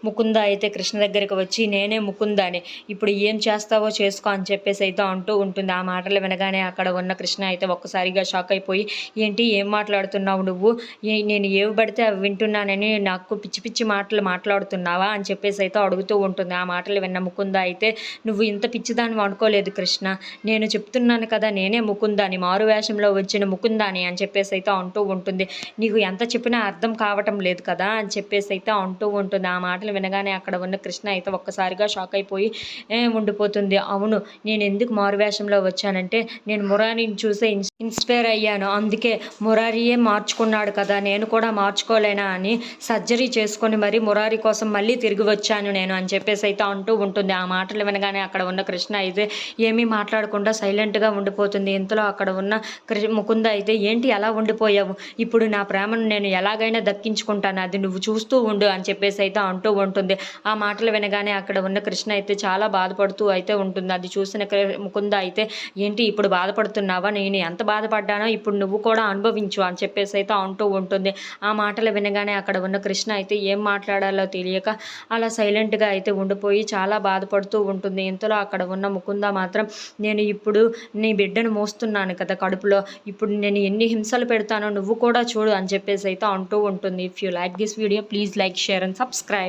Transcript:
ముకుంద అయితే కృష్ణ దగ్గరికి వచ్చి నేనే ముకుందాని, ఇప్పుడు ఏం చేస్తావో చేసుకో అని చెప్పేసి అయితే అంటూ ఉంటుంది. ఆ మాటలు వినగానే అక్కడ ఉన్న కృష్ణ అయితే ఒక్కసారిగా షాక్ అయిపోయి, ఏంటి ఏం మాట్లాడుతున్నావు నువ్వు, నేను ఏవి పడితే అవి వింటున్నానని నాకు పిచ్చి పిచ్చి మాటలు మాట్లాడుతున్నావా అని చెప్పేసి అయితే అడుగుతూ ఉంటుంది. ఆ మాటలు విన్న ముకుంద అయితే, నువ్వు ఇంత పిచ్చిదాన్ని అనుకోలేదు కృష్ణ, నేను చెప్తున్నాను కదా నేనే ముకుందాని, మారు వేషంలో వచ్చిన ముకుందాని అని చెప్పేసి అయితే అంటూ ఉంటుంది. నీకు ఎంత చెప్పినా అర్థం కావటం లేదు కదా అని చెప్పేసి అయితే అంటూ ఉంటుంది. ఆ మాటలు వినగానే అక్కడ ఉన్న కృష్ణ అయితే ఒక్కసారిగా షాక్ అయిపోయి ఉండిపోతుంది. అవును, నేను ఎందుకు మారువేషంలో వచ్చానంటే నేను మురారిని చూసే ఇన్స్పైర్ అయ్యాను, అందుకే మురారియే మార్చుకున్నాడు కదా, నేను కూడా మార్చుకోలేనా అని సర్జరీ చేసుకొని మరి మురారి కోసం మళ్ళీ తిరిగి వచ్చాను నేను అని చెప్పేసి అయితే అంటూ ఉంటుంది. ఆ మాటలు వినగానే అక్కడ ఉన్న కృష్ణ అయితే ఏమీ మాట్లాడకుండా సైలెంట్గా ఉండిపోతుంది. ఇంతలో అక్కడ ఉన్న ముకుంద అయితే, ఏంటి అలా ఉండిపోయావు, ఇప్పుడు నా ప్రేమను నేను ఎలాగైనా దక్కించుకుంటాను, అది నువ్వు చూస్తూ ఉండు అని చెప్పేసి అయితే అంటూ ఉంటుంది. ఆ మాటలు వినగానే అక్కడ ఉన్న కృష్ణ అయితే చాలా బాధపడుతూ అయితే ఉంటుంది. అది చూసిన ముకుంద అయితే, ఏంటి ఇప్పుడు బాధపడుతున్నావా, నేను ఎంత బాధపడ్డానో ఇప్పుడు నువ్వు కూడా అనుభవించు అని చెప్పేసి అయితే అంటూ ఉంటుంది. ఆ మాటలు వినగానే అక్కడ ఉన్న కృష్ణ అయితే ఏం మాట్లాడాలో తెలియక అలా సైలెంట్గా అయితే ఉండిపోయి చాలా బాధపడుతూ ఉంటుంది. ఇంతలో అక్కడ ఉన్న ముకుంద మాత్రం, నేను ఇప్పుడు నీ బిడ్డను మోస్తున్నాను కదా కడుపులో, ఇప్పుడు నేను ఎన్ని హింసలు పెడతానో నువ్వు కూడా చూడు అని చెప్పేసి అయితే అంటూ ఉంటుంది. If you like this video please like, share and subscribe.